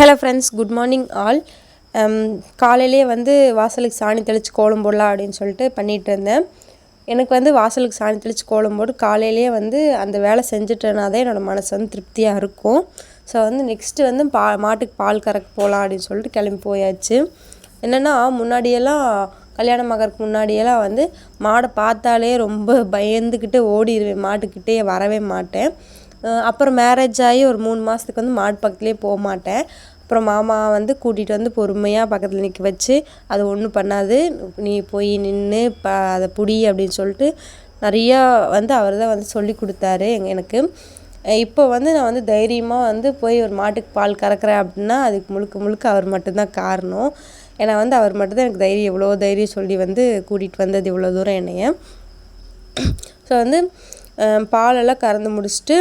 Hello friends, good morning all. காலையிலே வந்து வாசலுக்கு சாணி தெளித்து கோலம் போடலாம் அப்படின்னு சொல்லிட்டு பண்ணிகிட்டு இருந்தேன். எனக்கு வந்து வாசலுக்கு சாணி தெளித்து கோலம் போட்டு காலையிலேயே வந்து அந்த வேலை செஞ்சுட்டேன்னா தான் என்னோடய மனசு வந்து திருப்தியாக இருக்கும். ஸோ வந்து நெக்ஸ்ட்டு வந்து மாட்டுக்கு பால் கறக்க போகலாம் அப்படின்னு சொல்லிட்டு கிளம்பி போயாச்சு. என்னென்னா முன்னாடியெல்லாம் கல்யாணம் ஆகிறதுக்கு முன்னாடியெல்லாம் வந்து மாடை பார்த்தாலே ரொம்ப பயந்துக்கிட்டு ஓடிடுவேன், மாட்டுக்கிட்டே வரவே மாட்டேன். அப்புறம் மேரேஜ் ஆகி ஒரு 3 மாதத்துக்கு வந்து மாடு பக்கத்துலேயே போக மாட்டேன். அப்புறம் மாமா வந்து கூட்டிகிட்டு வந்து பொறுமையாக பக்கத்தில் நிற்க வச்சு, அது ஒன்றும் பண்ணாது, நீ போய் நின்று அதை புடி அப்படின்னு சொல்லிட்டு நிறையா வந்து அவர் தான் வந்து சொல்லி கொடுத்தாரு எனக்கு. இப்போ வந்து நான் வந்து தைரியமாக வந்து போய் ஒரு மாட்டுக்கு பால் கறக்கிறேன் அப்படின்னா அதுக்கு முழுக்க முழுக்க அவர் மட்டும்தான் காரணம். ஏன்னா வந்து அவர் மட்டும்தான் எனக்கு எவ்வளோ தைரியம் சொல்லி வந்து கூட்டிகிட்டு வந்தது இவ்வளோ தூரம் என்னைய. ஸோ வந்து பாலெல்லாம் கறந்து முடிச்சுட்டு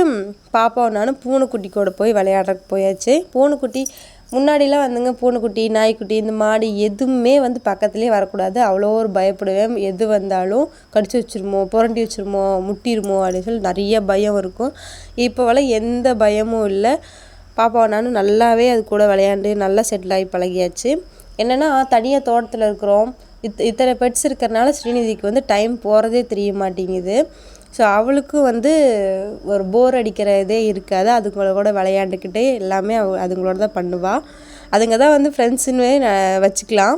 பாப்பாவை நானும் பூனைக்குட்டி கூட போய் விளையாடுறதுக்கு போயாச்சு. பூனைக்குட்டி முன்னாடிலாம் வந்துங்க, பூனைக்குட்டி நாய்க்குட்டி இந்த மாடு எதுவுமே வந்து பக்கத்துலேயே வரக்கூடாது, அவ்வளோ ஒரு பயப்படுவேன். எது வந்தாலும் கடிச்சு வச்சுருமோ, புரண்டி வச்சுருமோ, முட்டிடுமோ அப்படின்னு சொல்லி நிறைய பயம் இருக்கும். இப்போவெல்லாம் எந்த பயமும் இல்லை. பாப்பாவை நானும் நல்லாவே அது கூட விளையாண்டு நல்லா செட்டில் ஆகி பழகியாச்சு. என்னென்னா தனியாக தோட்டத்தில் இருக்கிறோம், இத்தனை பெட்ஸ் இருக்கிறனால ஸ்ரீநிதிக்கு வந்து டைம் போகிறதே தெரிய மாட்டேங்குது. ஸோ அவளுக்கும் வந்து ஒரு போர் அடிக்கிற இதே இருக்காது, அதுங்களோட கூட விளையாண்டுக்கிட்டே எல்லாமே அதுங்களோட தான் பண்ணுவாள். அதுங்க தான் வந்து ஃப்ரெண்ட்ஸுன்னு வச்சுக்கலாம்.